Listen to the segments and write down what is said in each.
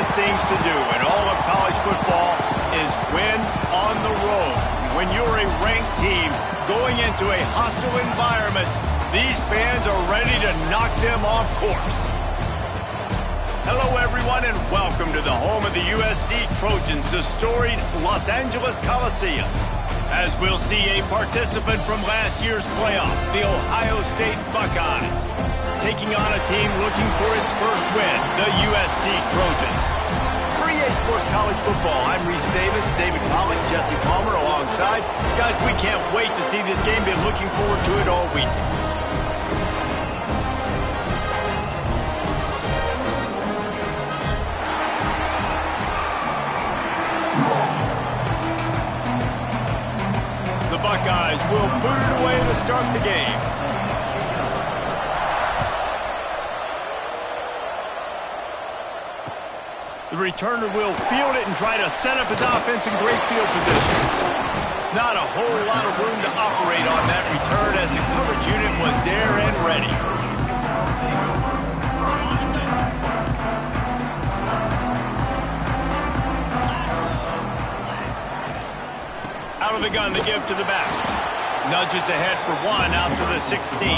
hardest things to do in all of college football is win on the road. When you're a ranked team going into a hostile environment, these fans are ready to knock them off course. Hello, everyone, and welcome to the home of the USC Trojans, the storied Los Angeles Coliseum. As we'll see a participant from last year's playoff, the Ohio State Buckeyes, taking on a team looking for its first win, the USC Trojans. For EA Sports College Football, I'm Reese Davis, David Pollack, Jesse Palmer alongside. Guys, we can't wait to see this game. Been looking forward to it all week. The Buckeyes will boot it away to start the game. The returner will field it and try to set up his offense in great field position. Not a whole lot of room to operate on that return as the coverage unit was there and ready. Out of the gun, they give to the back. Nudges ahead for one out to the 16.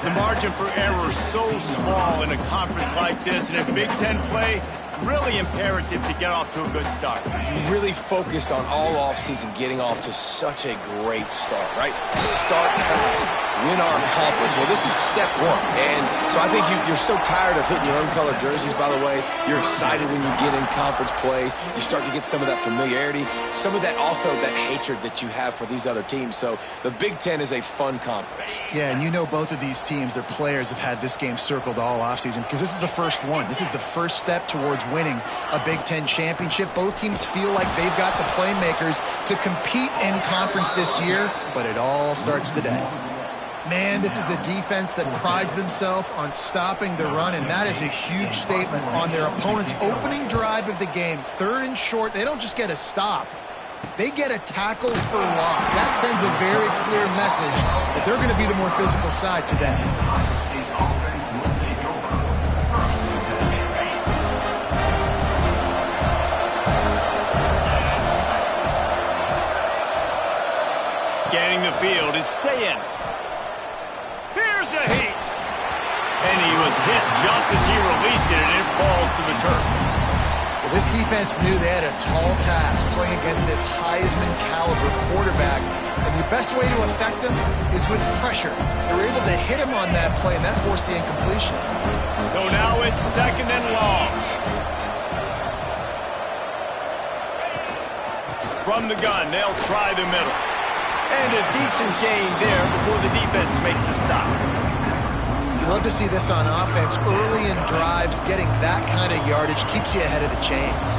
The margin for error is so small in a conference like this, and in Big Ten play, really imperative to get off to a good start. You really focus on all offseason getting off to such a great start, right? Start fast, win our conference. Well, this is step one. And so I think you're so tired of hitting your own colored jerseys, by the way. You're excited when you get in conference plays. You start to get some of that familiarity, some of that also that hatred that you have for these other teams. So the Big Ten is a fun conference. Yeah, and you know both of these teams, their players have had this game circled all offseason because this is the first one. This is the first step towards winning a Big Ten championship. Both teams feel like they've got the playmakers to compete in conference this year, but it all starts today. Man, this is a defense that prides themselves on stopping the run, and that is a huge statement on their opponent's opening drive of the game. Third and short, they don't just get a stop. They get a tackle for loss. That sends a very clear message that they're going to be the more physical side today. Scanning the field, it's Sayin. Here's a heat. And he was hit just as he released it, and it falls to the turf. Well, this defense knew they had a tall task playing against this Heisman-caliber quarterback, and the best way to affect him is with pressure. They were able to hit him on that play, and that forced the incompletion. So now it's second and long. From the gun, they'll try the middle. And a decent gain there before the defense makes the stop. You love to see this on offense. Early in drives, getting that kind of yardage keeps you ahead of the chains.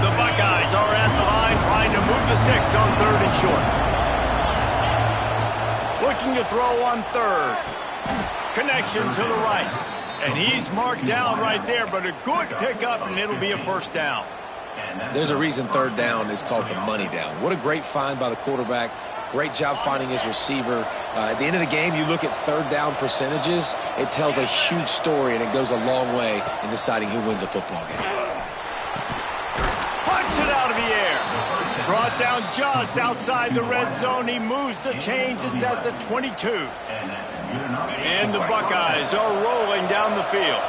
The Buckeyes are at the line trying to move the sticks on third and short. Looking to throw on third. Connection to the right. And he's marked down right there, but a good pickup, and it'll be a first down. There's a reason third down is called the money down. What a great find by the quarterback. Great job finding his receiver. At the end of the game, you look at third down percentages. It tells a huge story, and it goes a long way in deciding who wins a football game. Punch it out of the air. Brought down just outside the red zone. He moves the chains. It's at the 22. And the Buckeyes are rolling down the field.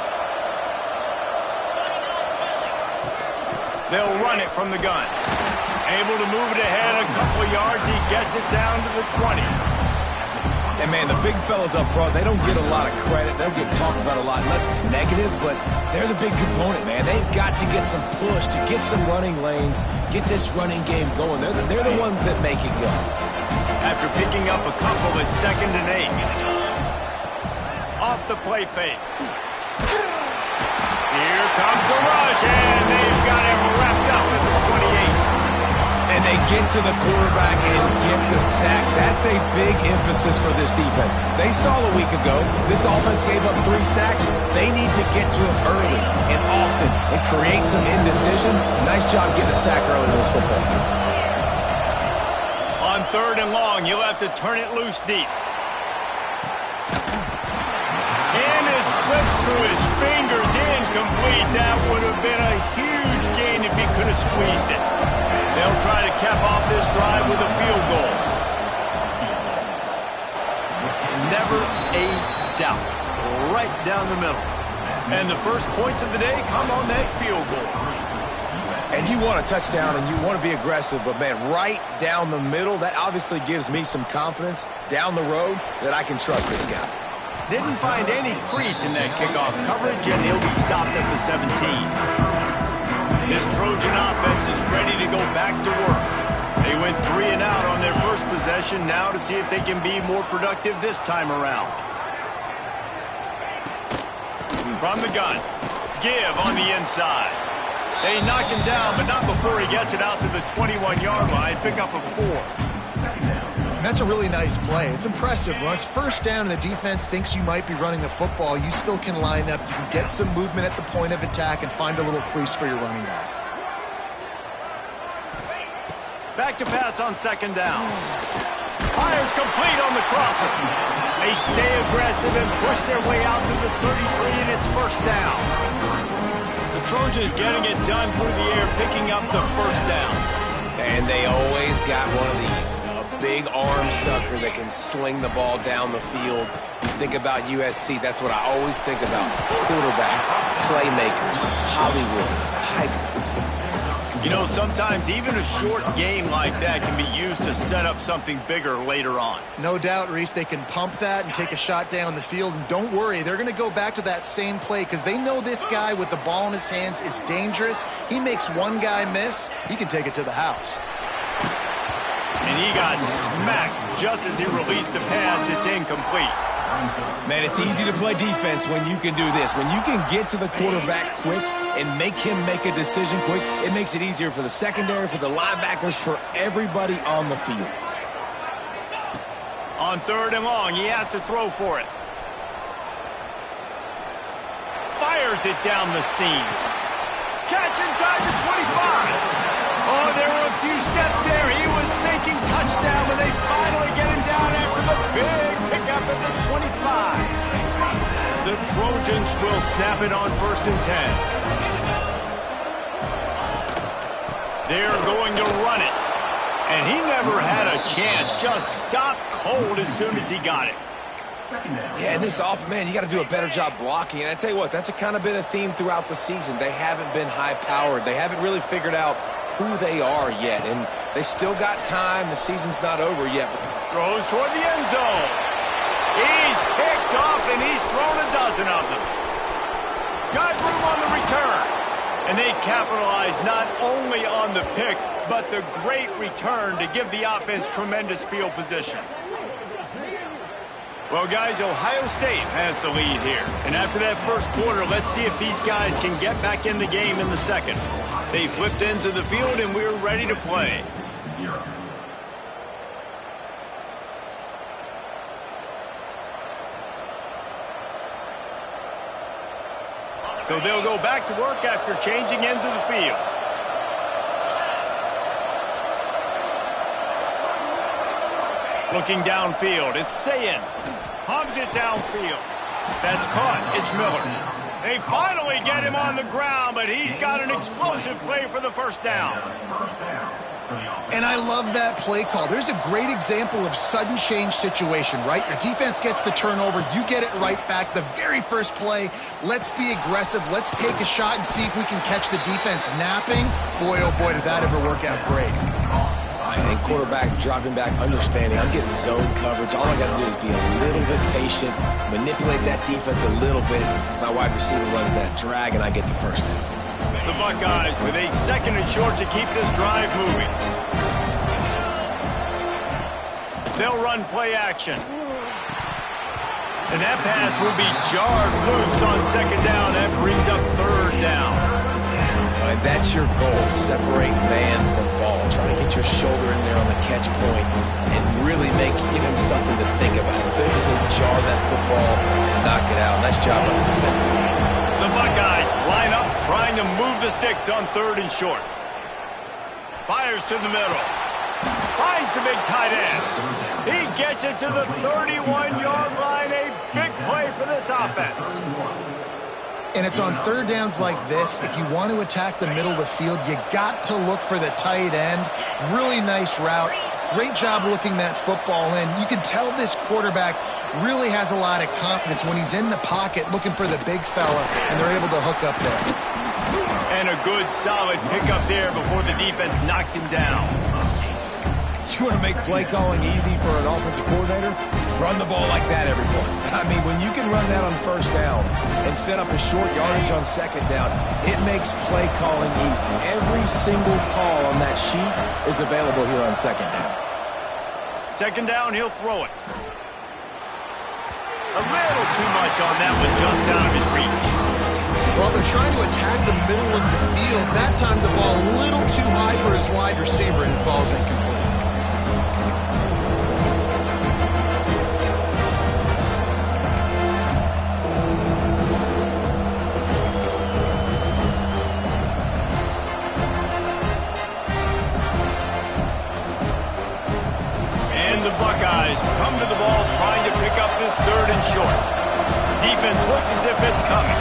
They'll run it from the gun. Able to move it ahead a couple of yards. He gets it down to the 20. And, man, the big fellas up front, they don't get a lot of credit. They don't get talked about a lot unless it's negative, but they're the big component, man. They've got to get some push, to get some running lanes, get this running game going. They're the ones that make it go. After picking up a couple, it's 2nd and 8. Off the play fake. Here comes the rush, and they've got him wrapped up at the 28. And they get to the quarterback and get the sack. That's a big emphasis for this defense. They saw a week ago this offense gave up 3 sacks. They need to get to it early and often and create some indecision. Nice job getting a sack early in this football game. On 3rd and long, you'll have to turn it loose deep. And it slips through his fingers, incomplete. That would have been a huge gain if he could have squeezed it. They'll try to cap off this drive with a field goal. Never a doubt. Right down the middle. And the first points of the day come on that field goal. And you want a touchdown and you want to be aggressive, but, man, right down the middle, that obviously gives me some confidence down the road that I can trust this guy. Didn't find any crease in that kickoff coverage, and he'll be stopped at the 17. This Trojan offense is ready to go back to work. They went 3 and out on their first possession, now to see if they can be more productive this time around. From the gun, give on the inside. They knock him down, but not before he gets it out to the 21-yard line, pick up a 4. That's a really nice play. It's impressive. When it's first down and the defense thinks you might be running the football, you still can line up. You can get some movement at the point of attack and find a little crease for your running back. Back to pass on 2nd down. Fires complete on the crosser. They stay aggressive and push their way out to the 33, and it's 1st down. The Trojans getting it done through the air, picking up the 1st down. And they always got one of these, a big arm sucker that can sling the ball down the field. You think about USC, that's what I always think about. Quarterbacks, playmakers, Hollywood, Heismans. You know, sometimes even a short game like that can be used to set up something bigger later on. No doubt, Reese, they can pump that and take a shot down the field. And don't worry, they're going to go back to that same play because they know this guy with the ball in his hands is dangerous. He makes one guy miss, he can take it to the house. And he got smacked just as he released the pass. It's incomplete. Man, it's easy to play defense when you can do this. When you can get to the quarterback quick and make him make a decision quick, it makes it easier for the secondary, for the linebackers, for everybody on the field. On 3rd and long, he has to throw for it. Fires it down the seam. Catch inside the 25. Oh, there were a few steps there. He was thinking touchdown, but they finally get him down after the big pickup at the 25. The Trojans will snap it on 1st and 10. They're going to run it. And he never had a chance. Just stopped cold as soon as he got it. Yeah, and this off, man, you got to do a better job blocking. And I tell you what, that's kind of been a theme throughout the season. They haven't been high-powered. They haven't really figured out who they are yet. And they still got time. The season's not over yet. Throws toward the end zone. He's picked off, and he's thrown a dozen of them. Got room on the return. And they capitalize not only on the pick, but the great return to give the offense tremendous field position. Well, guys, Ohio State has the lead here. And after that first quarter, let's see if these guys can get back in the game in the second. They flipped into the field, and we're ready to play. So they'll go back to work after changing into the field. Looking downfield, it's Sayin. Hubs it downfield. That's caught. It's Miller. They finally get him on the ground, but he's got an explosive play for the 1st down. And I love that play call. There's a great example of sudden change situation, right? Your defense gets the turnover. You get it right back. The very first play, let's be aggressive. Let's take a shot and see if we can catch the defense napping. Boy, oh boy, did that ever work out great. And quarterback dropping back, understanding I'm getting zone coverage. All I got to do is be a little bit patient, manipulate that defense a little bit. My wide receiver runs that drag, and I get the 1st down. The Buckeyes with a 2nd and short to keep this drive moving. They'll run play action. And that pass will be jarred loose on 2nd down. That brings up 3rd down. And that's your goal, separate man from ball. trying to get your shoulder in there on the catch point and really give him something to think about. Physically jar that football and knock it out. Nice job by the defender. The Buckeyes line up, trying to move the sticks on 3rd and short. Fires to the middle. Finds the big tight end. He gets it to the 31-yard line. A big play for this offense. And it's on 3rd downs like this. If you want to attack the middle of the field, you got to look for the tight end. Really nice route. Great job looking that football in. You can tell this quarterback really has a lot of confidence when he's in the pocket looking for the big fella, and they're able to hook up there. And a good, solid pickup there before the defense knocks him down. You want to make play calling easy for an offensive coordinator? Run the ball like that every play. I mean, when you can run that on 1st down and set up a short yardage on 2nd down, it makes play calling easy. Every single call on that sheet is available here on 2nd down. 2nd down, he'll throw it. A little too much on that one, just out of his reach. Well, they're trying to attack the middle of the field. That time the ball a little too high for his wide receiver, and it falls incomplete. The Buckeyes come to the ball trying to pick up this 3rd and short. Defense looks as if it's coming.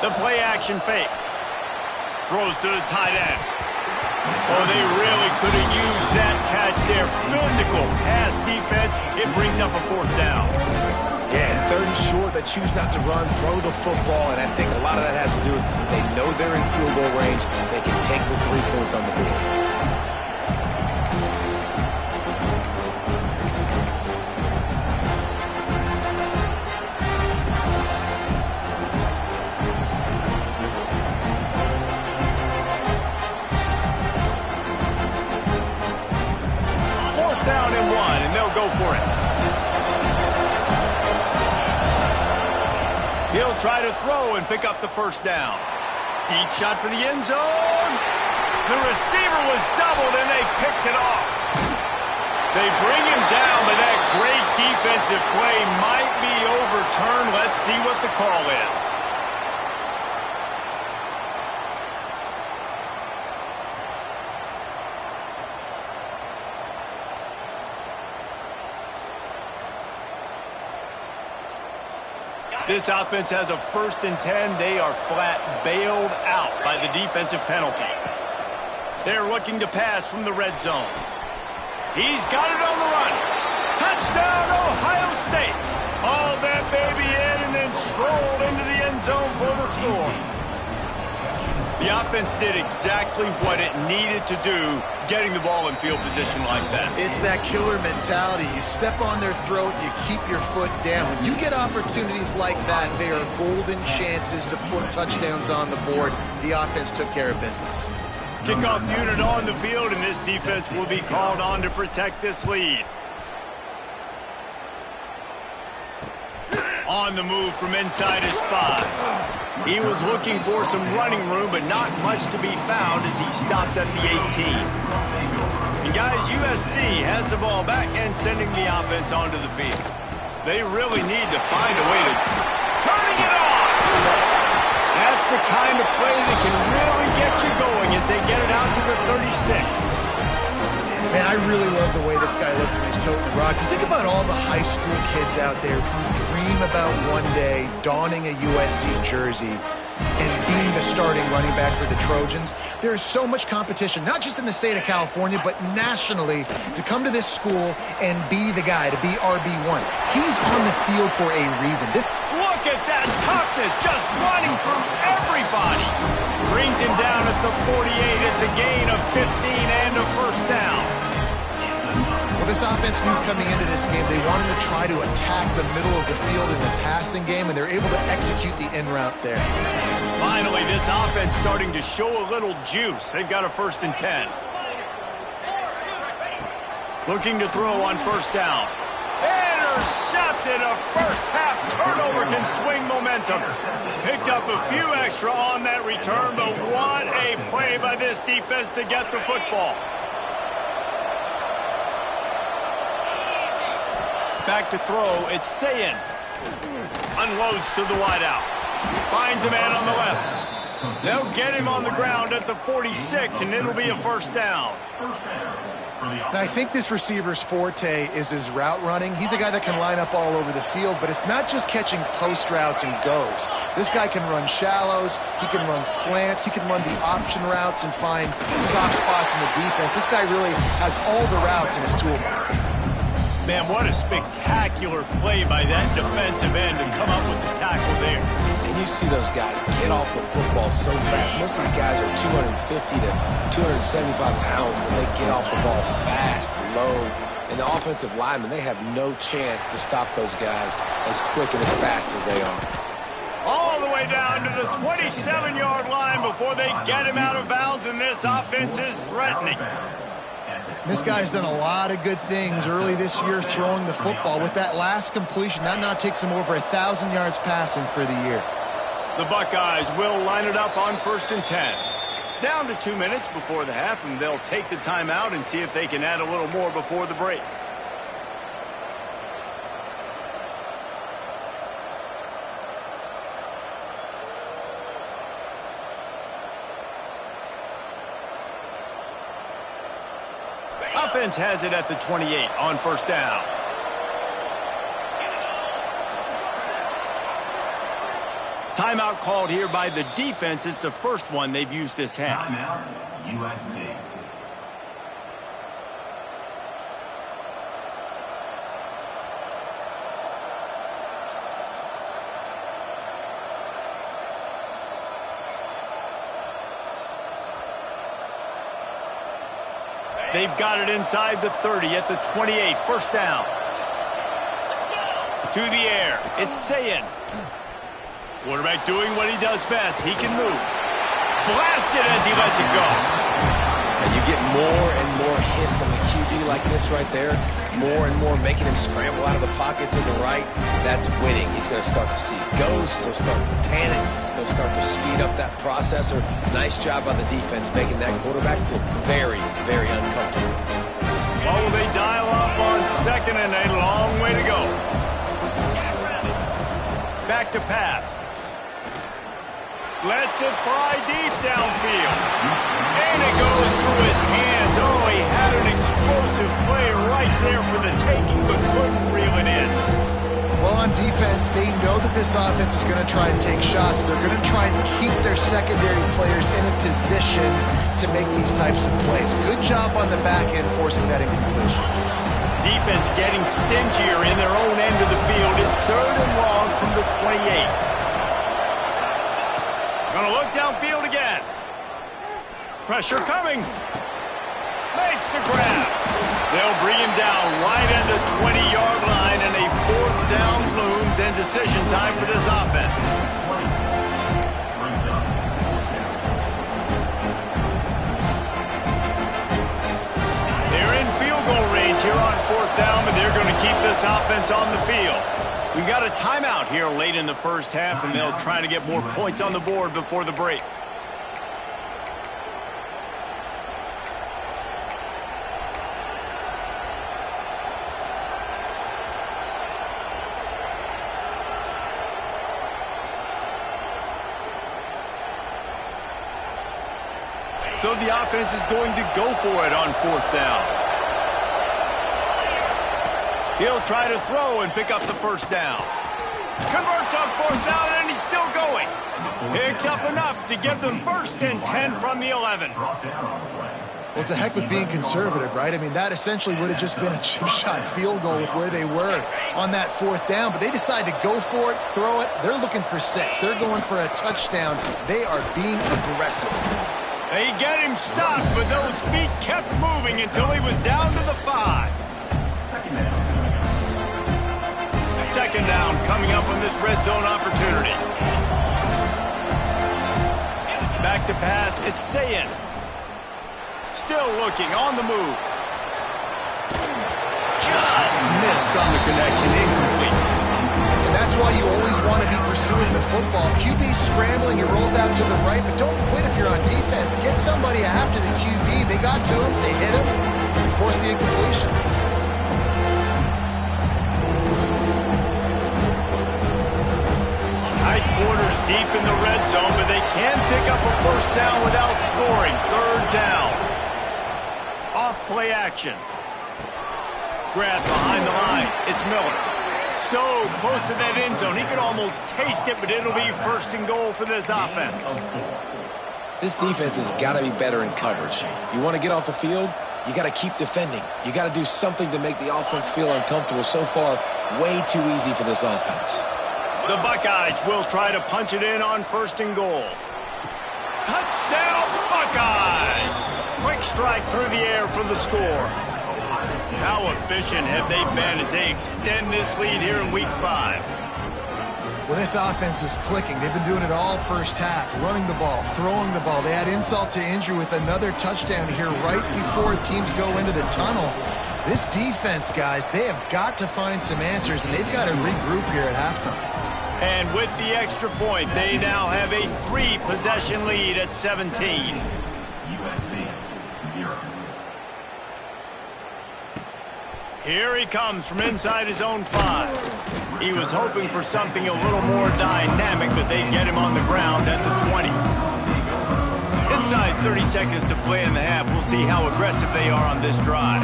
The play action fake. Throws to the tight end. Oh, they really could have used that catch there. Physical pass defense. It brings up a 4th down. Yeah, and 3rd and short, they choose not to run, throw the football, and I think a lot of that has to do with they know they're in field goal range. They can take the 3 points on the board. Fourth down and 1, and they'll go for it. He'll try to throw and pick up the 1st down. Deep shot for the end zone. The receiver was doubled, and they picked it off. They bring him down, but that great defensive play might be overturned. Let's see what the call is. This offense has a 1st and 10. They are flat bailed out by the defensive penalty. They're looking to pass from the red zone. He's got it on the run. Touchdown, Ohio State. Haul that baby in and then stroll into the end zone for the score. The offense did exactly what it needed to do, getting the ball in field position like that. It's that killer mentality. You step on their throat, you keep your foot down. When you get opportunities like that, they are golden chances to put touchdowns on the board. The offense took care of business. Kickoff unit on the field, and this defense will be called on to protect this lead. On the move from inside his 5. He was looking for some running room, but not much to be found as he stopped at the 18. And guys, USC has the ball back and sending the offense onto the field. They really need to find a way to turning it on. That's the kind of play that can really get you going as they get it out to the 36. Man, I really love the way this guy looks when he's toting the rock. You think about all the high school kids out there who dream about one day donning a USC jersey and being the starting running back for the Trojans. There is so much competition, not just in the state of California, but nationally, to come to this school and be the guy, to be RB1. He's on the field for a reason. Look at that toughness, just running through everybody. Brings him down at the 48. It's a gain of 15 and a 1st down. Well, this offense knew coming into this game they wanted to try to attack the middle of the field in the passing game, and they're able to execute the in route there. Finally, this offense starting to show a little juice. They've got a 1st and 10. Looking to throw on 1st down. And Intercepted. A first-half turnover can swing momentum. Picked up a few extra on that return, but what a play by this defense to get the football. Back to throw. It's Sayin. Unloads to the wideout. Finds a man on the left. They'll get him on the ground at the 46, and it'll be a first down. And I think this receiver's forte is his route running. He's a guy that can line up all over the field, but it's not just catching post routes and goes. This guy can run shallows, he can run slants, he can run the option routes and find soft spots in the defense. This guy really has all the routes in his toolbox. Man, what a spectacular play by that defensive end to come up with the tackle there. And you see those guys get off the football so fast. Most of these guys are 250 to 275 pounds, but they get off the ball fast, low. And the offensive linemen, they have no chance to stop those guys as quick and as fast as they are. All the way down to the 27-yard line before they get him out of bounds, and this offense is threatening. This guy's done a lot of good things early this year throwing the football. With that last completion, that now takes him over 1,000 yards passing for the year. The Buckeyes will line it up on 1st and 10. Down to 2 minutes before the half, and they'll take the timeout and see if they can add a little more before the break. Offense has it at the 28 on 1st down. Timeout called here by the defense. It's the first one they've used this half. Timeout, USC. They've got it inside the 30 at the 28. 1st down. To the air. It's Sayin. Quarterback doing what he does best. He can move. Blasted as he lets it go. And you get more and more hits on the QB like this right there. More and more making him scramble out of the pocket to the right. That's winning. He's going to start to see ghosts. He'll start to panic. He'll start to speed up that processor. Nice job by the defense making that quarterback feel very, very uncomfortable. Well, will they dial up on 2nd and a long way to go? Back to pass. Lets it fly deep downfield. And it goes through his hands. Oh, he had an explosive play right there for the taking, but couldn't reel it in. Well, on defense, they know that this offense is going to try and take shots. They're going to try and keep their secondary players in a position to make these types of plays. Good job on the back end forcing that incompletion. Defense getting stingier in their own end of the field. It's 3rd and long from the 28. Gonna look downfield again. Pressure coming. Makes the grab. They'll bring him down right at the 20-yard line, and a 4th down looms, and decision time for this offense. They're in field goal range here on 4th down, but they're going to keep this offense on the field. We got a timeout here late in the 1st half, and they'll try to get more points on the board before the break. So the offense is going to go for it on 4th down. He'll try to throw and pick up the 1st down. Converts on 4th down, and he's still going. Picks up enough to give them 1st and 10 from the 11. Well, it's a heck with being conservative, right? I mean, that essentially would have just been a chip shot field goal with where they were on that 4th down. But they decide to go for it, throw it. They're looking for 6. They're going for a touchdown. They are being aggressive. They get him stopped, but those feet kept moving until he was down to the 5. 2nd down coming up on this red zone opportunity. Back to pass, it's Sayin. Still looking on the move. just missed on the connection, incomplete. And that's why you always want to be pursuing the football. QB scrambling, he rolls out to the right, but don't quit if you're on defense. Get somebody after the QB. They got to him, they hit him, and forced the incompletion. Tight quarters deep in the red zone, but they can pick up a first down without scoring. Third down. Off play action. Grab behind the line. It's Miller. So close to that end zone. He could almost taste it, but it'll be first and goal for this offense. This defense has got to be better in coverage. You want to get off the field, you got to keep defending. You got to do something to make the offense feel uncomfortable. So far, way too easy for this offense. The Buckeyes will try to punch it in on first and goal. Touchdown, Buckeyes! Quick strike through the air for the score. How efficient have they been as they extend this lead here in Week 5? Well, this offense is clicking. They've been doing it all first half, running the ball, throwing the ball. They add insult to injury with another touchdown here right before teams go into the tunnel. This defense, guys, they have got to find some answers, and they've got to regroup here at halftime. And with the extra point, they now have a 3-possession lead at 17. USC 0. Here he comes from inside his own 5. He was hoping for something a little more dynamic, but they get him on the ground at the 20. Inside 30 seconds to play in the half. We'll see how aggressive they are on this drive.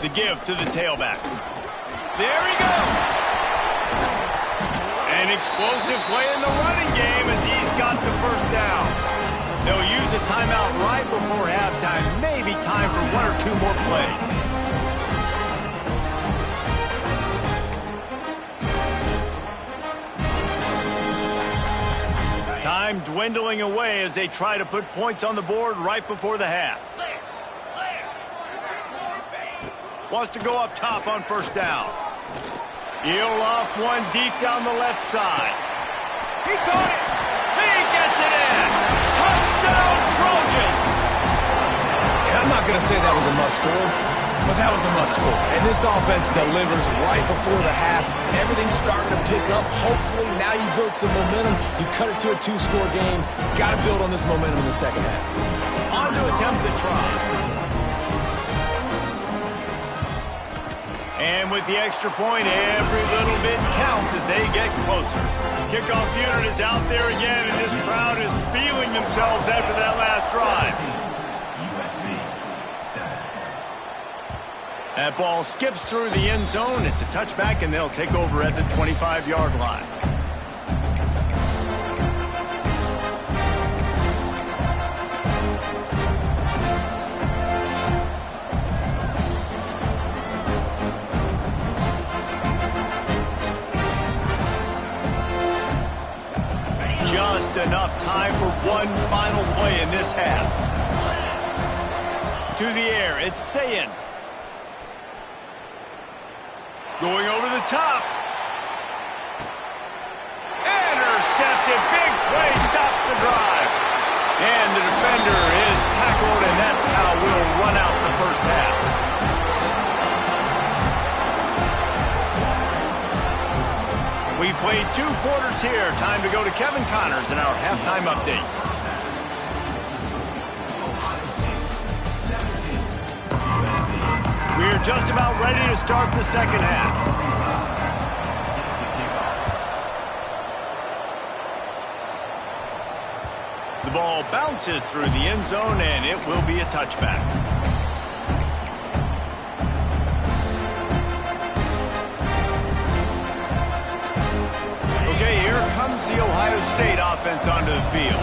The give to the tailback. There he goes. An explosive play in the running game as he's got the first down. They'll use a timeout right before halftime. Maybe time for 1 or 2 more plays. Time dwindling away as they try to put points on the board right before the half. Wants to go up top on first down. He'll off one deep down the left side. He caught it. He gets it in. Touchdown, Trojans. And I'm not going to say that was a must-score, but that was a must-score. And this offense delivers right before the half. Everything's starting to pick up. Hopefully now you build some momentum. You cut it to a 2-score game. Got to build on this momentum in the second half. On to attempt the try. And with the extra point, every little bit counts as they get closer. Kickoff unit is out there again, and this crowd is feeling themselves after that last drive. USC 7. That ball skips through the end zone. It's a touchback, and they'll take over at the 25-yard line. Just enough time for one final play in this half. To the air, it's Sayin. Going over the top. Intercepted. Big play stops the drive. And the defender is tackled, and that's how we'll run out the first half. We've played 2 quarters here. Time to go to Kevin Connors in our halftime update. We're just about ready to start the second half. The ball bounces through the end zone, and it will be a touchback. Okay, here comes the Ohio State offense onto the field.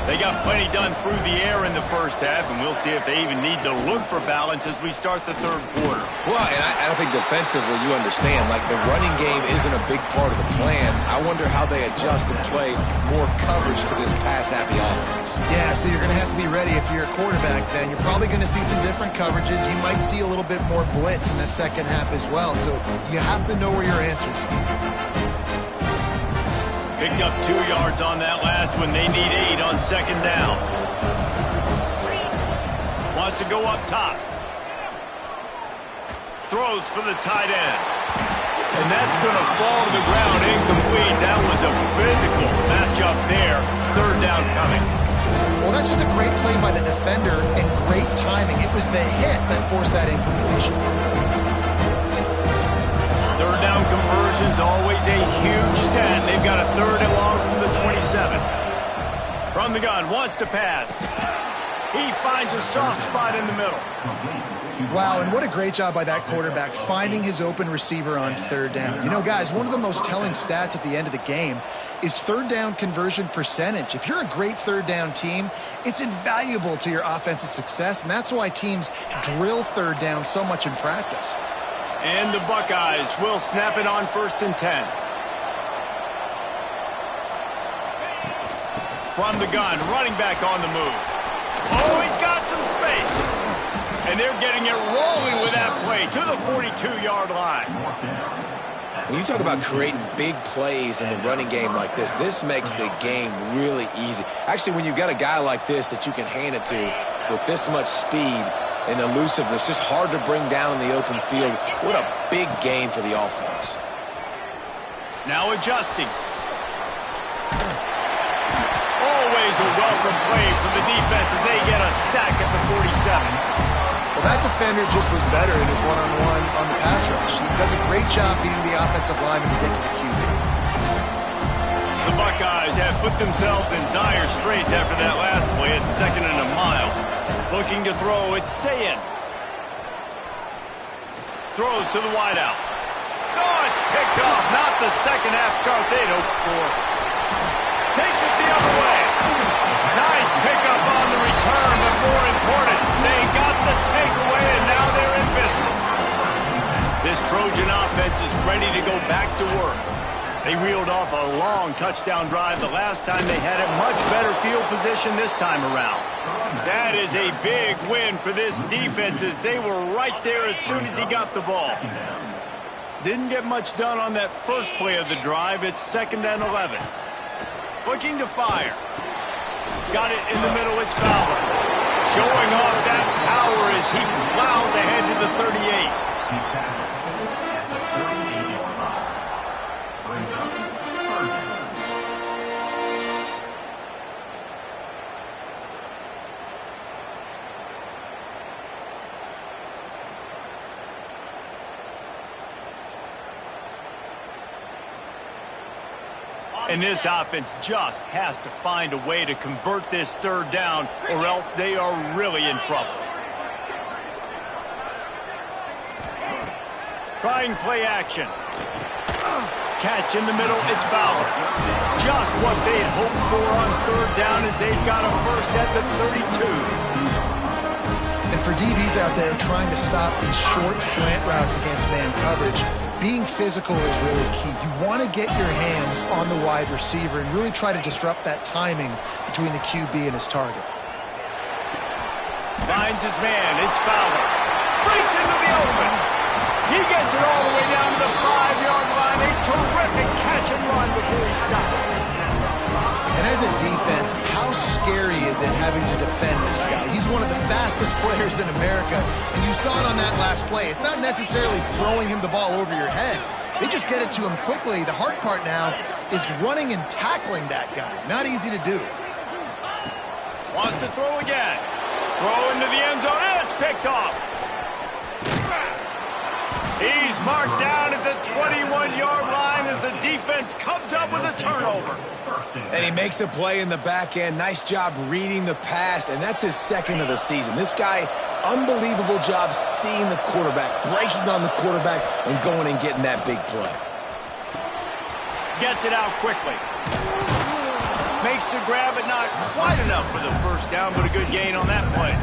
They got plenty done through the air in the first half, and we'll see if they even need to look for balance as we start the third quarter. Well, and I think defensively, you understand, like the running game isn't a big part of the plan. I wonder how they adjust and play more coverage to this pass-happy offense. Yeah, so you're going to have to be ready if you're a quarterback then. You're probably going to see some different coverages. You might see a little bit more blitz in the second half as well, so you have to know where your answers are. Picked up 2 yards on that last one. They need 8 on second down. Wants to go up top. throws for the tight end. And that's going to fall to the ground incomplete. That was a physical matchup there. Third down coming. Well, that's just a great play by the defender and great timing. It was the hit that forced that incompletion. Third down conversion's always a huge stat. They've got a third and long from the 27. From the gun, wants to pass. He finds a soft spot in the middle. Wow, and what a great job by that quarterback finding his open receiver on third down. You know, guys, one of the most telling stats at the end of the game is third down conversion percentage. If you're a great third down team, it's invaluable to your offensive success, and that's why teams drill third down so much in practice. And the Buckeyes will snap it on 1st and 10. From the gun, running back on the move. Oh, he's got some space. And they're getting it rolling with that play to the 42-yard line. When you talk about creating big plays in the running game like this makes the game really easy. Actually, when you've got a guy like this that you can hand it to with this much speed and elusiveness, just hard to bring down in the open field. What a big game for the offense. Now adjusting. Always a welcome play from the defense as they get a sack at the 47. Well, that defender just was better in his one-on-one on the pass rush. He does a great job beating the offensive lineman to get to the QB. The Buckeyes have put themselves in dire straits after that last play. It's 2nd and a mile. Looking to throw, it's Sayin. Throws to the wideout. Oh, it's picked off. Not the second half start they'd hoped for. Takes it the other way. Nice pickup on the return, but more important, they got the takeaway, and now they're in business. This Trojan offense is ready to go back to work. They reeled off a long touchdown drive the last time they had it. Much better field position this time around. That is a big win for this defense as they were right there as soon as he got the ball. Didn't get much done on that first play of the drive. It's 2nd and 11. Looking to fire. Got it in the middle, it's Fowler. Showing off that power as he plows ahead to the 38. He's tackled at the 38-yard line. Brings up 3rd down. And this offense just has to find a way to convert this third down, or else they are really in trouble. Trying play action. Catch in the middle, it's Fowler. Just what they'd hoped for on third down as they've got a first at the 32. And for DBs out there trying to stop these short slant routes against man coverage, being physical is really key. You want to get your hands on the wide receiver and really try to disrupt that timing between the QB and his target. Finds his man, it's Fowler. Breaks into the open. He gets it all the way down to the 5-yard line. A terrific catch and run before he stopped. And as a defense, how scary is it having to defend this guy? He's one of the fastest players in America, and you saw it on that last play. It's not necessarily throwing him the ball over your head. They just get it to him quickly. The hard part now is running and tackling that guy. Not easy to do. Wants to throw again. Throw into the end zone, and it's picked off. He's marked down at the 21-yard line as the defense comes up with a turnover. And he makes a play in the back end. Nice job reading the pass, and that's his 2nd of the season. This guy, unbelievable job seeing the quarterback, breaking on the quarterback, and going and getting that big play. Gets it out quickly. Makes the grab, but not quite enough for the first down, but a good gain on that play.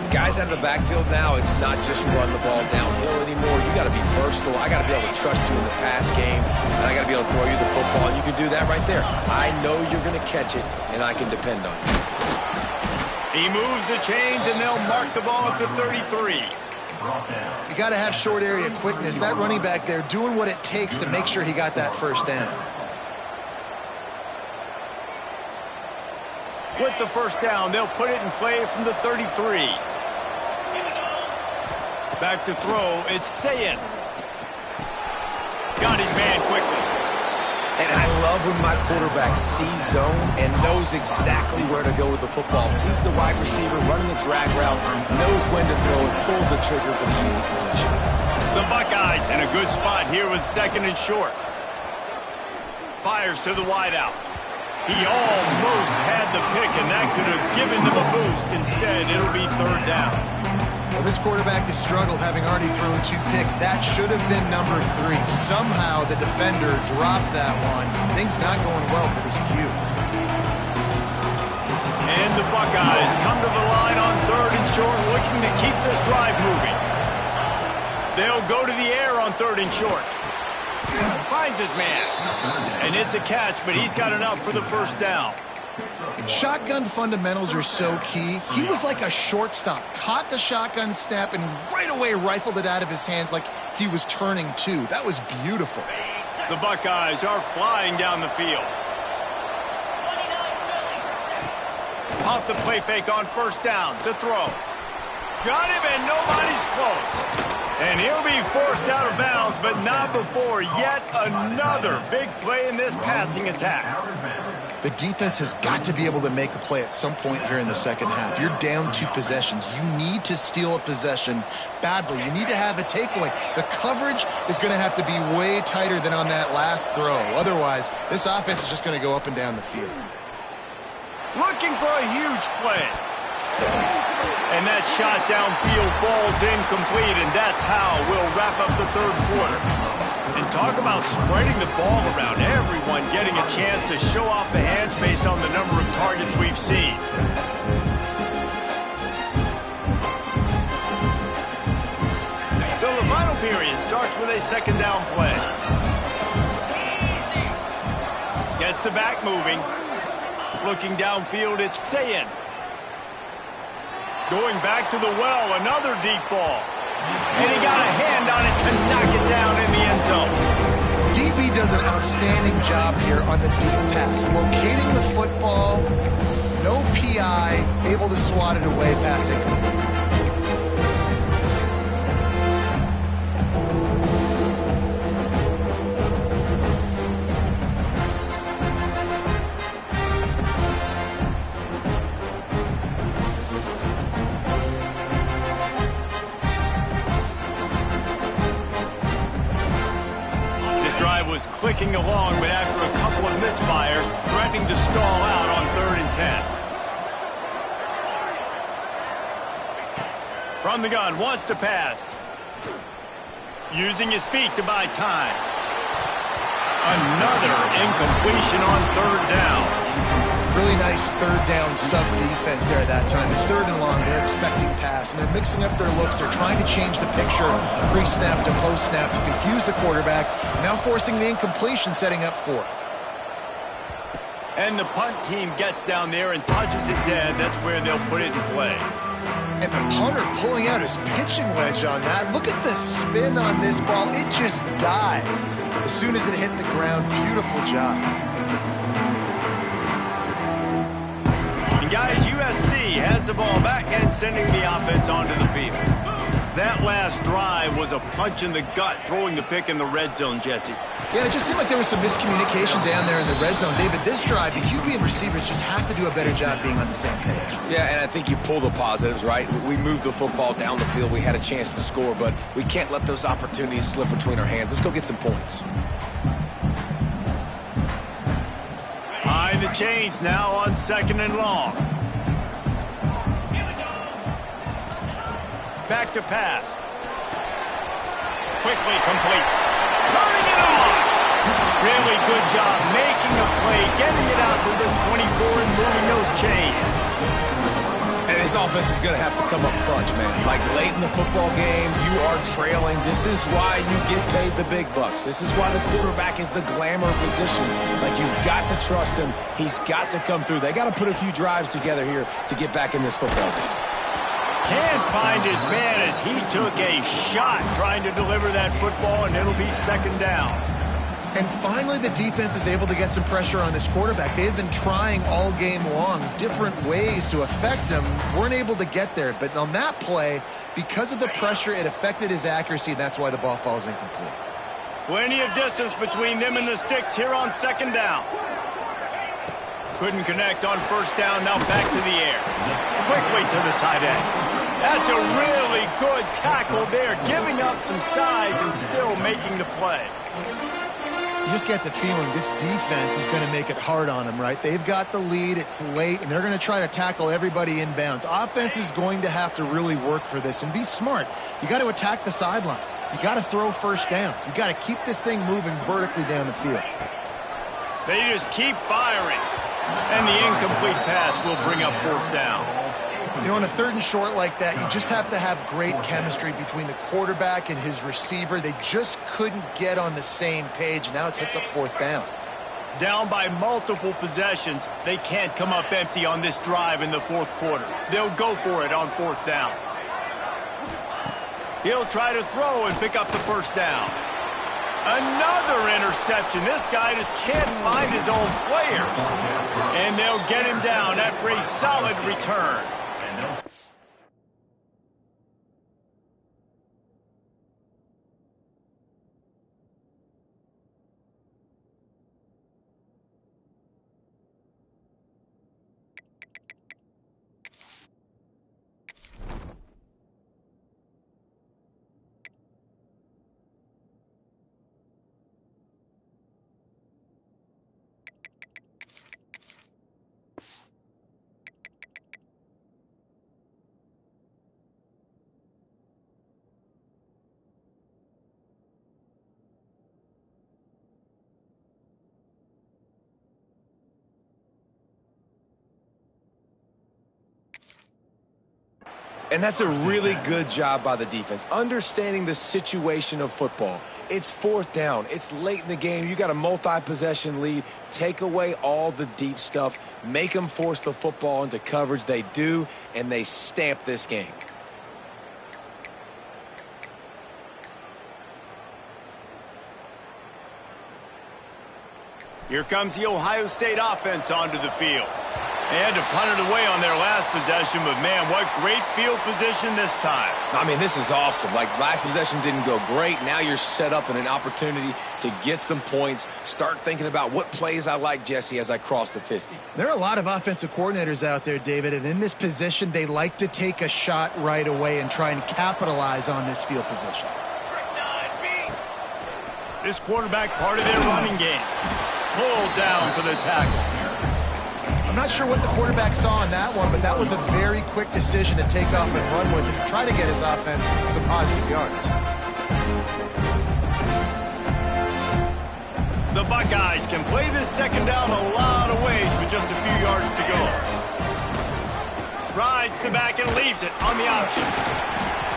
Guys out of the backfield now, it's not just run the ball downhill anymore. You got to be versatile. I got to be able to trust you in the pass game, and I got to be able to throw you the football, and you can do that right there. I know you're going to catch it, and I can depend on you. He moves the chains, and they'll mark the ball at the 33. You got to have short area quickness. That running back there doing what it takes to make sure he got that first down. With the first down, they'll put it in play from the 33. Back to throw, it's Sayin. Got his man quickly. And I love when my quarterback sees zone and knows exactly where to go with the football. Sees the wide receiver running the drag route, knows when to throw it, pulls the trigger for the easy completion. The Buckeyes in a good spot here with 2nd and short. Fires to the wideout. He almost had the pick, and that could have given them a boost. Instead, it'll be 3rd down. Well, this quarterback has struggled, having already thrown 2 picks. That should have been number 3. Somehow the defender dropped that one. Things not going well for this Q. And the Buckeyes come to the line on 3rd and short, looking to keep this drive moving. They'll go to the air on 3rd and short. Finds his man. And it's a catch, but he's got enough for the 1st down. Shotgun fundamentals are so key. He was like a shortstop. Caught the shotgun snap and right away rifled it out of his hands like he was turning 2. That was beautiful. The Buckeyes are flying down the field. Off the play fake on 1st down to throw. Got him, and nobody's close. And he'll be forced out of bounds, but not before yet another big play in this passing attack. The defense has got to be able to make a play at some point here in the 2nd half. You're down 2 possessions. You need to steal a possession badly. You need to have a takeaway. The coverage is going to have to be way tighter than on that last throw. Otherwise, this offense is just going to go up and down the field. Looking for a huge play. And that shot downfield falls incomplete, and that's how we'll wrap up the 3rd quarter. And talk about spreading the ball around, everyone getting a chance to show off the hands based on the number of targets we've seen. So the final period starts with a 2nd down play. Gets the back moving. Looking downfield, it's Sayin. Going back to the well, another deep ball. And he got a hand on it to knock it down in the end zone. DB does an outstanding job here on the deep pass. Locating the football, no PI, able to swat it away, passing. Was clicking along, but after a couple of misfires, threatening to stall out on 3rd and 10. From the gun, wants to pass. Using his feet to buy time. Another incompletion on 3rd down. Really nice 3rd down sub-defense there at that time. It's 3rd and long. They're expecting pass, and they're mixing up their looks. They're trying to change the picture pre-snap to post-snap to confuse the quarterback, now forcing the incompletion, setting up 4th. And the punt team gets down there and touches it dead. That's where they'll put it in play. And the punter pulling out his pitching wedge on that. Look at the spin on this ball. It just died as soon as it hit the ground. Beautiful job. Guys, USC has the ball back and sending the offense onto the field. That last drive was a punch in the gut, throwing the pick in the red zone, Jesse. Yeah, it just seemed like there was some miscommunication down there in the red zone. David, this drive, the QB and receivers just have to do a better job being on the same page. Yeah, and I think you pull the positives, right? We moved the football down the field. We had a chance to score, but we can't let those opportunities slip between our hands. Let's go get some points. Behind the chains now on 2nd and long. Back to pass. Quickly complete. Turning it on. Really good job making a play, getting it out to the 24 and moving those chains. And this offense is going to have to come up clutch, man. Like late in the football game, you are trailing. This is why you get paid the big bucks. This is why the quarterback is the glamour position. Like, you've got to trust him. He's got to come through. They got to put a few drives together here to get back in this football game. Can't find his man as he took a shot trying to deliver that football, and it'll be 2nd down. And finally, the defense is able to get some pressure on this quarterback. They had been trying all game long different ways to affect him. Weren't able to get there. But on that play, because of the pressure, it affected his accuracy, and that's why the ball falls incomplete. Plenty of distance between them and the sticks here on second down. Couldn't connect on first down. Now back to the air. Quickly to the tight end. That's a really good tackle there, giving up some size and still making the play. You just get the feeling this defense is going to make it hard on them, right? They've got the lead, it's late, and they're going to try to tackle everybody inbounds. Offense is going to have to really work for this and be smart. You got to attack the sidelines. You got to throw first downs. You got to keep this thing moving vertically down the field. They just keep firing, and the incomplete pass will bring up fourth down. You know, on a third and short like that, you just have to have great chemistry between the quarterback and his receiver. They just couldn't get on the same page. Now it sets up fourth down. Down by multiple possessions, they can't come up empty on this drive in the fourth quarter. They'll go for it on fourth down. He'll try to throw and pick up the first down. Another interception. This guy just can't find his own players. And they'll get him down after a solid return. And that's a really good job by the defense, understanding the situation of football. It's fourth down. It's late in the game. You got a multi-possession lead. Take away all the deep stuff. Make them force the football into coverage. They do, and they stamp this game. Here comes the Ohio State offense onto the field. And to punt it away on their last possession, but man, what great field position this time. I mean, this is awesome. Like, last possession didn't go great. Now you're set up in an opportunity to get some points. Start thinking about what plays I like, Jesse, as I cross the 50. There are a lot of offensive coordinators out there, David, and in this position, they like to take a shot right away and try and capitalize on this field position. This quarterback part of their running game. Pulled down for the tackle. I'm not sure what the quarterback saw on that one, but that was a very quick decision to take off and run with and try to get his offense some positive yards. The Buckeyes can play this second down a lot of ways with just a few yards to go. Rides the back and leaves it on the option.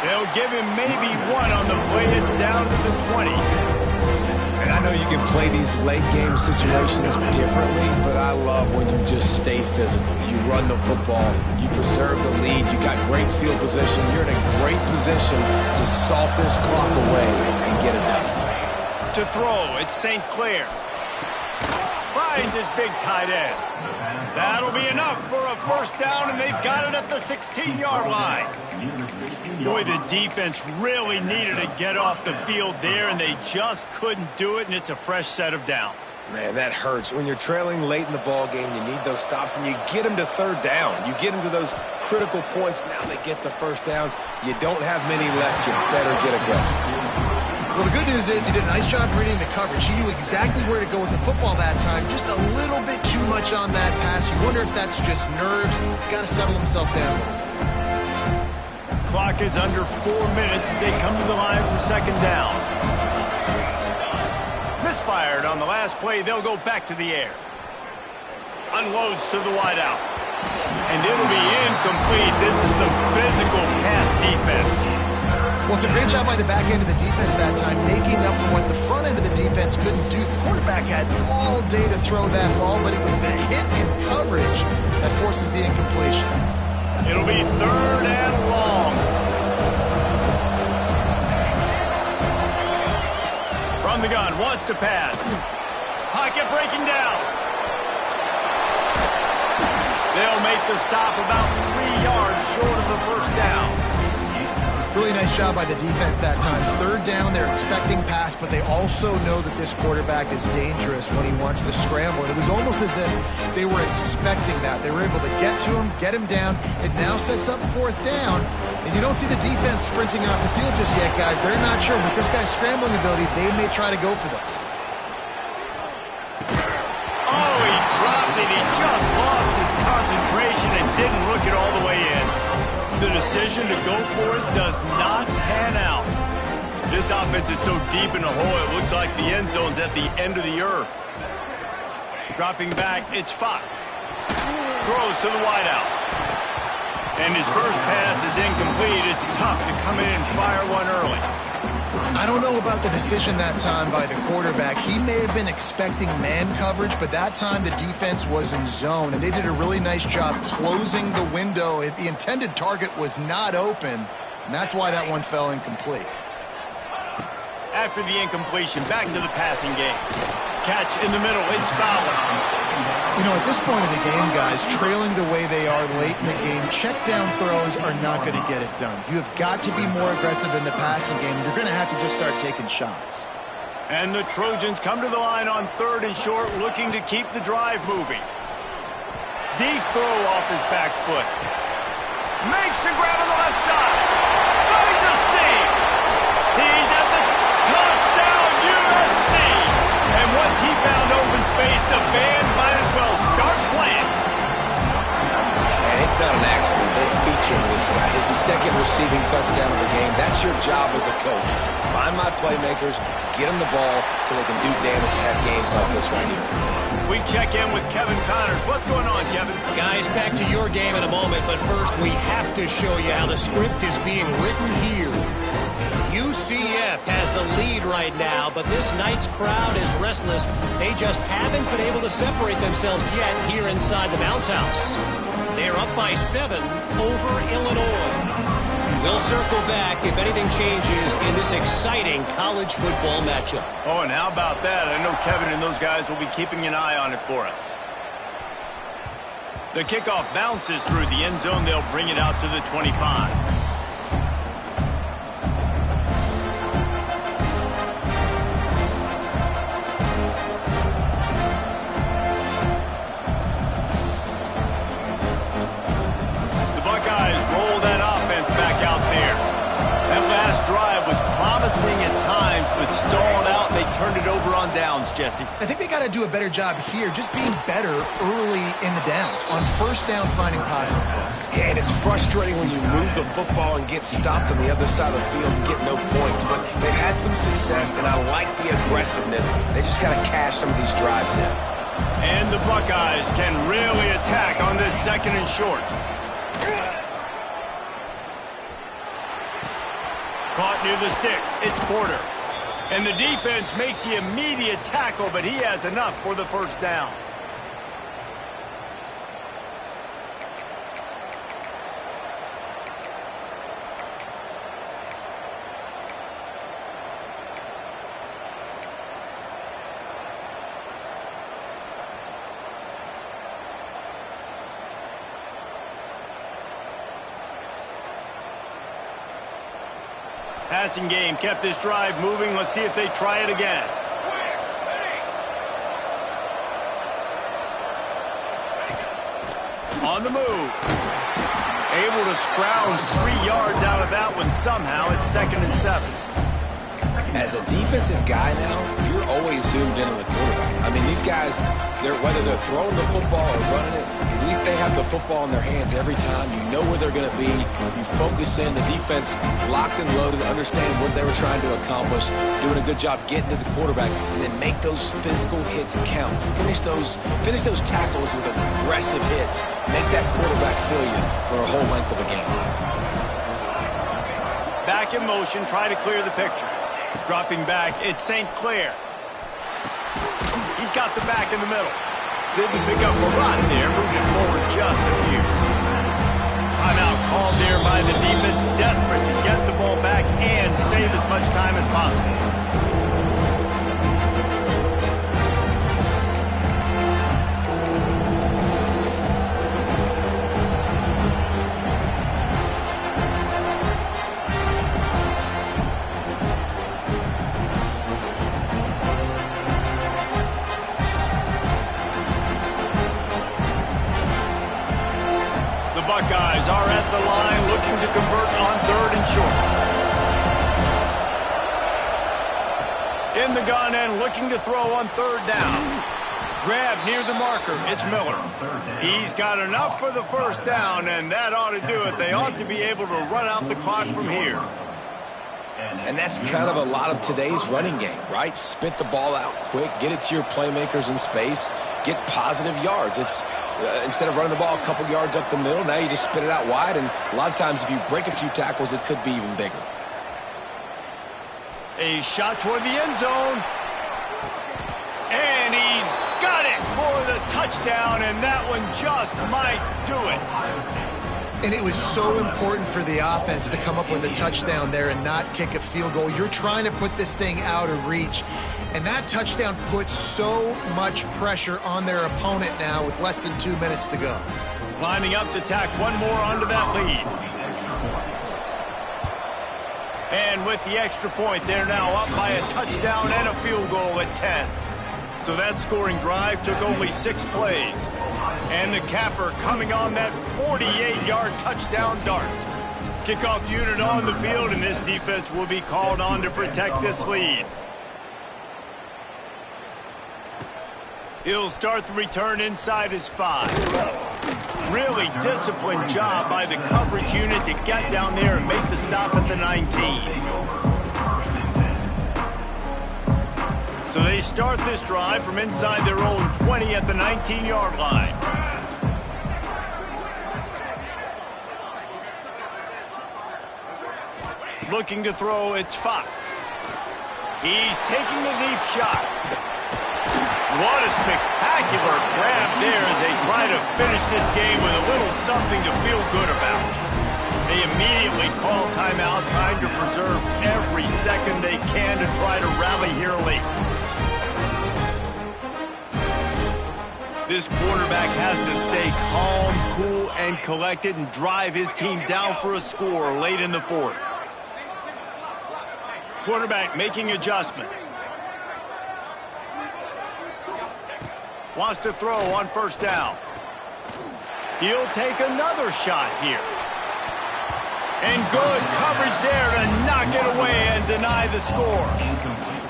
They'll give him maybe one on the play. It's down to the 20. And I know you can play these late-game situations differently, but I love when you just stay physical. You run the football, you preserve the lead, you got great field position. You're in a great position to salt this clock away and get it done. To throw, it's St. Clair. Finds his big tight end. That'll be enough for a first down, and they've got it at the 16-yard line. Boy, the defense really needed to get off the field there, and they just couldn't do it, and it's a fresh set of downs. Man, that hurts. When you're trailing late in the ball game, you need those stops, and you get them to third down. You get them to those critical points. Now they get the first down. You don't have many left. You better get aggressive. Well, the good news is he did a nice job reading the coverage. He knew exactly where to go with the football that time. Just a little bit too much on that pass. You wonder if that's just nerves. He's got to settle himself down. Clock is under 4 minutes as they come to the line for second down. Misfired on the last play. They'll go back to the air. Unloads to the wideout. And it'll be incomplete. This is some physical pass defense. Well, it's a great job by the back end of the defense that time, making up for what the front end of the defense couldn't do. The quarterback had all day to throw that ball, but it was the hit and coverage that forces the incompletion. It'll be third and long. From the gun, wants to pass. Pocket breaking down. They'll make the stop about 3 yards short of the first down. Really nice job by the defense that time. Third down, they're expecting pass, but they also know that this quarterback is dangerous when he wants to scramble. And it was almost as if they were expecting that. They were able to get to him, get him down. It now sets up fourth down. And you don't see the defense sprinting off the field just yet, guys. They're not sure. With this guy's scrambling ability, they may try to go for this. Oh, he dropped it. He just lost his concentration and didn't look it all the way in. The decision to go for it does not pan out. This offense is so deep in the hole, it looks like the end zone's at the end of the earth. Dropping back, it's Fox. Throws to the wideout. And his first pass is incomplete. It's tough to come in and fire one early. I don't know about the decision that time by the quarterback. He may have been expecting man coverage, but that time the defense was in zone, and they did a really nice job closing the window. The intended target was not open, and that's why that one fell incomplete. After the incompletion, back to the passing game. Catch in the middle, it's Fowler. You know, at this point of the game, guys, trailing the way they are late in the game, check down throws are not going to get it done. You have got to be more aggressive in the passing game. You're going to have to just start taking shots. And the Trojans come to the line on third and short, looking to keep the drive moving. Deep throw off his back foot. Makes the grab on the left side. Finds a seam. He's at the touchdown, USC. And once he found open space, the band might as well start playing. And it's not an accident. They're featuring this guy. His second receiving touchdown of the game. That's your job as a coach. Find my playmakers, get them the ball so they can do damage and have games like this right here. We check in with Kevin Connors. What's going on, Kevin? Guys, back to your game in a moment, but first we have to show you how the script is being written here. UCF has the lead right now, but this night's crowd is restless. They just haven't been able to separate themselves yet here inside the Bounce House. They're up by 7 over Illinois. We'll circle back if anything changes in this exciting college football matchup. Oh, and how about that? I know Kevin and those guys will be keeping an eye on it for us. The kickoff bounces through the end zone. They'll bring it out to the 25. At times, but stalled out, and they turned it over on downs, Jesse. I think they got to do a better job here, just being better early in the downs. On first down, finding positive plays. Yeah, and it's frustrating when you move the football and get stopped on the other side of the field and get no points. But they've had some success, and I like the aggressiveness. They just got to cash some of these drives in. And the Buckeyes can really attack on this second and short. Caught near the sticks. It's Porter. And the defense makes the immediate tackle, but he has enough for the first down. Passing game kept this drive moving. Let's see if they try it again. On the move. Able to scrounge 3 yards out of that one somehow. It's 2nd and 7. As a defensive guy now, you're always zoomed in on the quarterback. I mean, these guys, whether they're throwing the football or running it, at least they have the football in their hands every time. You know where they're going to be. You focus in. The defense locked and loaded, understand what they were trying to accomplish, doing a good job getting to the quarterback, and then make those physical hits count. Finish those tackles with aggressive hits. Make that quarterback feel you for a whole length of a game. Back in motion, try to clear the picture. Dropping back, it's St. Clair. He's got the back in the middle. Didn't pick up a lot there, moving it forward just a few. Timeout called there by the defense, desperate to get the ball back and save as much time as possible. Buckeyes are at the line looking to convert on 3rd and short. In the gun and looking to throw on 3rd down. Grab near the marker. It's Miller. He's got enough for the 1st down, and that ought to do it. They ought to be able to run out the clock from here. And that's kind of a lot of today's running game, right? Spit the ball out quick, get it to your playmakers in space, get positive yards. It's instead of running the ball a couple yards up the middle, now you just spit it out wide, and a lot of times if you break a few tackles, it could be even bigger. A shot toward the end zone. And he's got it for the touchdown, and that one just might do it. And it was so important for the offense to come up with a touchdown there and not kick a field goal. You're trying to put this thing out of reach. And that touchdown puts so much pressure on their opponent now with less than 2 minutes to go. Lining up to tack one more onto that lead. And with the extra point, they're now up by a touchdown and a field goal at 10. So that scoring drive took only 6 plays. And the capper coming on that 48-yard touchdown dart. Kickoff unit on the field, and this defense will be called on to protect this lead. He'll start the return inside his 5. Really disciplined job by the coverage unit to get down there and make the stop at the 19. So they start this drive from inside their own 20 at the 19-yard line. Looking to throw, it's Fox. He's taking the deep shot. What a spectacular grab there as they try to finish this game with a little something to feel good about. They immediately call timeout, trying to preserve every second they can to try to rally here late. This quarterback has to stay calm, cool, and collected and drive his team down for a score late in the 4th. Quarterback making adjustments. Wants to throw on 1st down. He'll take another shot here. And good coverage there to knock it away and deny the score.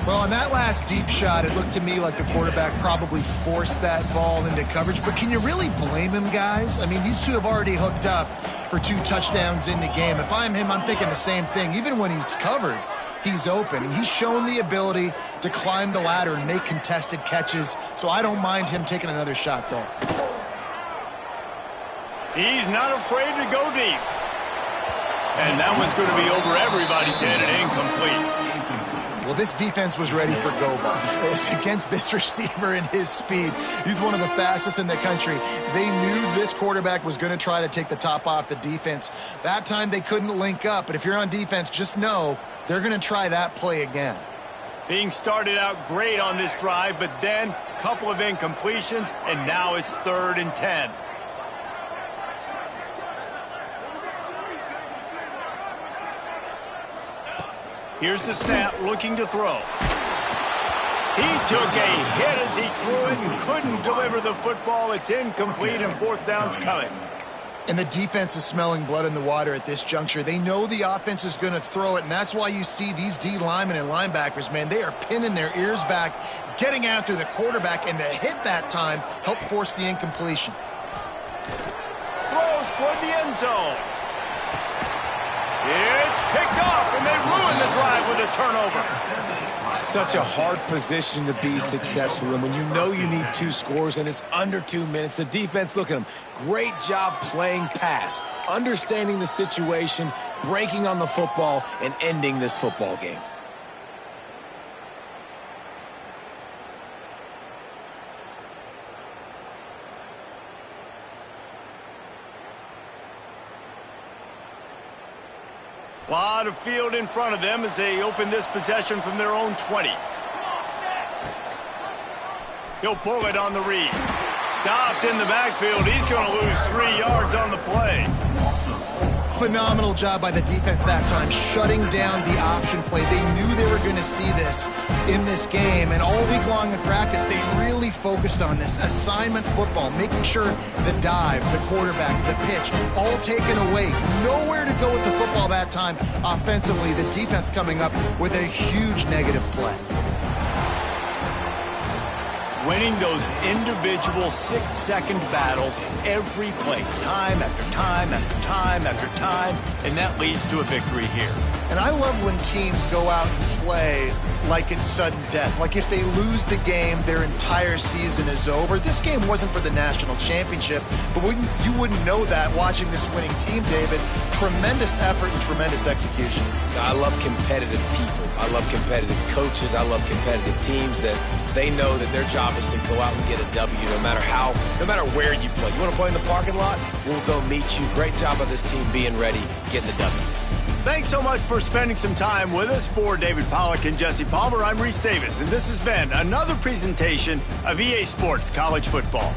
Well, on that last deep shot, it looked to me like the quarterback probably forced that ball into coverage. But can you really blame him, guys? I mean, these two have already hooked up for 2 touchdowns in the game. If I'm him, I'm thinking the same thing. Even when he's covered, he's open. And he's shown the ability to climb the ladder and make contested catches. So I don't mind him taking another shot there. He's not afraid to go deep. And that one's going to be over everybody's head and incomplete. Well, this defense was ready for go balls. Against this receiver and his speed, he's one of the fastest in the country. They knew this quarterback was going to try to take the top off the defense. That time they couldn't link up, but if you're on defense, just know they're going to try that play again. Being started out great on this drive, but then a couple of incompletions, and now it's 3rd and 10. Here's the snap, looking to throw. He took a hit as he threw it and couldn't deliver the football. It's incomplete, and 4th down's coming. And the defense is smelling blood in the water at this juncture. They know the offense is going to throw it, and that's why you see these D linemen and linebackers, man, they are pinning their ears back, getting after the quarterback, and to hit that time, help force the incompletion. Throws toward the end zone. It's picked off, and they ruin the drive with a turnover. Such a hard position to be successful in when you know you need 2 scores and it's under 2 minutes. The defense, look at them. Great job playing pass, understanding the situation, breaking on the football, and ending this football game. A lot of field in front of them as they open this possession from their own 20. He'll pull it on the read. Stopped in the backfield. He's going to lose 3 yards on the play. Phenomenal job by the defense that time, shutting down the option play. They knew they were going to see this in this game, and all week long in practice, they really focused on this assignment football, making sure the dive, the quarterback, the pitch, all taken away. Nowhere to go with the football that time offensively. The defense coming up with a huge negative play. Winning those individual 6-second battles every play, time after time after time after time, and that leads to a victory here. And I love when teams go out and play like it's sudden death. Like if they lose the game, their entire season is over. This game wasn't for the national championship, but you wouldn't know that watching this winning team, David. Tremendous effort and tremendous execution. I love competitive people. I love competitive coaches. I love competitive teams that they know that their job is to go out and get a W no matter where you play. You want to play in the parking lot? We'll go meet you. Great job of this team being ready, getting the W. Thanks so much for spending some time with us. For David Pollack and Jesse Palmer, I'm Reese Davis, and this has been another presentation of EA Sports College Football.